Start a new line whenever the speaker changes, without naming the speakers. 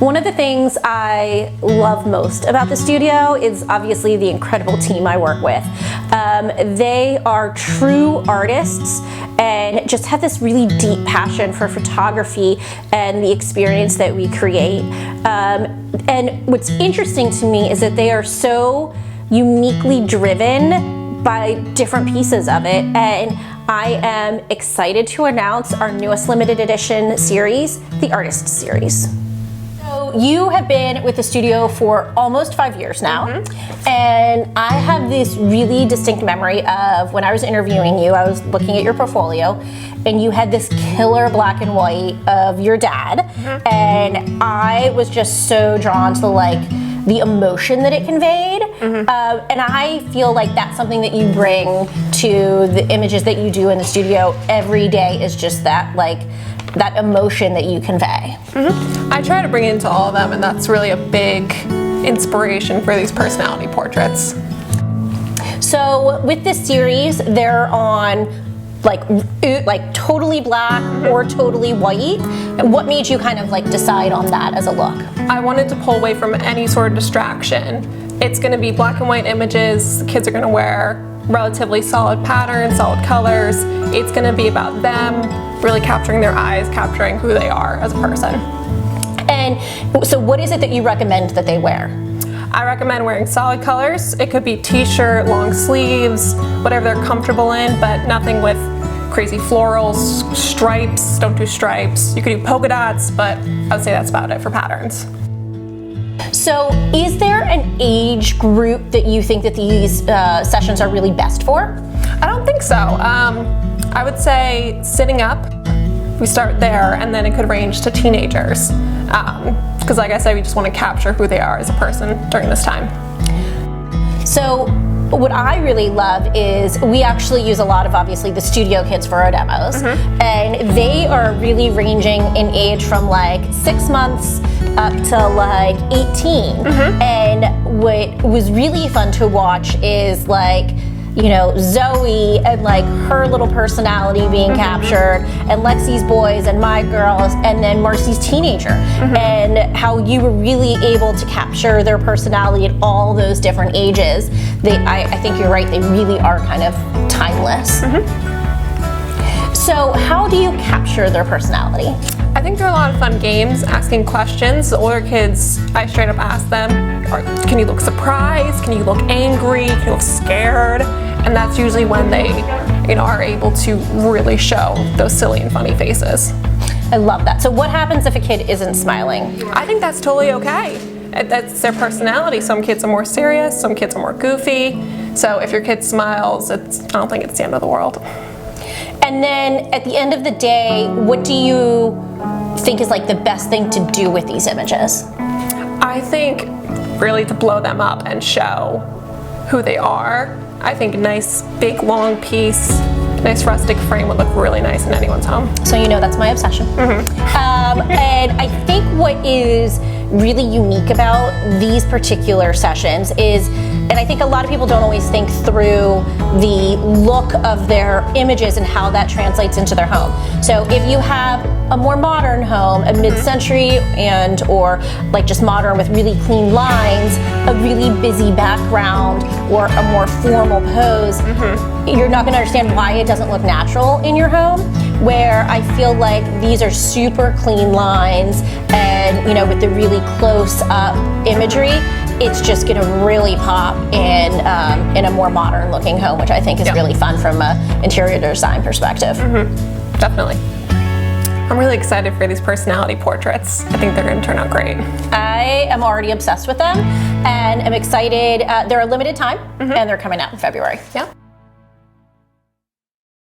One of the things I love most about the studio is obviously the incredible team I work with. They are true artists and just have this really deep passion for photography and the experience that we create. And what's interesting to me is that they are so uniquely driven by different pieces of it, and I am excited to announce our newest limited edition series, the Artist Series. So you have been with the studio for almost 5 years now, and I have this really distinct memory of when I was interviewing you, I was looking at your portfolio, and you had this killer black and white of your dad, and I was just so drawn to the emotion that it conveyed, and I feel like that's something that you bring to the images that you do in the studio every day, is just that that emotion that you convey.
I try to bring it into all of them, and that's really a big inspiration for these personality portraits.
So with this series, they're on like totally black or totally white. And what made you kind of decide on that as a look?
I wanted to pull away from any sort of distraction. It's going to be black and white images. The kids are going to wear relatively solid patterns, solid colors. It's going to be about them, really capturing their eyes, capturing who they are as a person.
And so what is it that you recommend that they wear?
I recommend wearing solid colors. It could be t-shirt, long sleeves, whatever they're comfortable in, but nothing with crazy florals, stripes. Don't do stripes. You could do polka dots, but I would say that's about it for patterns.
So is there an age group that you think that these sessions are really best for?
I don't think so. I would say sitting up, we start there, and then it could range to teenagers. Because like I said, we just want to capture who they are as a person during this time.
So what I really love is we actually use a lot of, obviously, the studio kids for our demos. And they are really ranging in age from 6 months up to 18. And what was really fun to watch is Zoe and her little personality being captured, and Lexi's boys and my girls, and then Marcy's teenager, and how you were really able to capture their personality at all those different ages. I think you're right, they really are kind of timeless. So how do you capture their personality?
I think there are a lot of fun games, asking questions. The older kids, I straight up ask them, can you look surprised? Can you look angry? Can you look scared? And that's usually when they are able to really show those silly and funny faces.
I love that. So what happens if a kid isn't smiling?
I think that's totally okay. That's their personality. Some kids are more serious, some kids are more goofy. So if your kid smiles, I don't think it's the end of the world.
And then at the end of the day, what do you think is the best thing to do with these images?
I think really to blow them up and show who they are. I think a nice big long piece, nice rustic frame would look really nice in anyone's home.
So that's my obsession. And I think what is really unique about these particular sessions is, and I think a lot of people don't always think through the look of their images and how that translates into their home. So if you have a more modern home, a mid-century or just modern with really clean lines, a really busy background, or a more formal pose, you're not going to understand why it doesn't look natural in your home. Where I feel like these are super clean lines, and with the really close up imagery, it's just going to really pop in a more modern looking home, which I think is really fun from an interior design perspective.
Definitely. I'm really excited for these personality portraits. I think they're going to turn out great.
I am already obsessed with them, and I'm excited. They're a limited time, and they're coming out in February.
Yeah.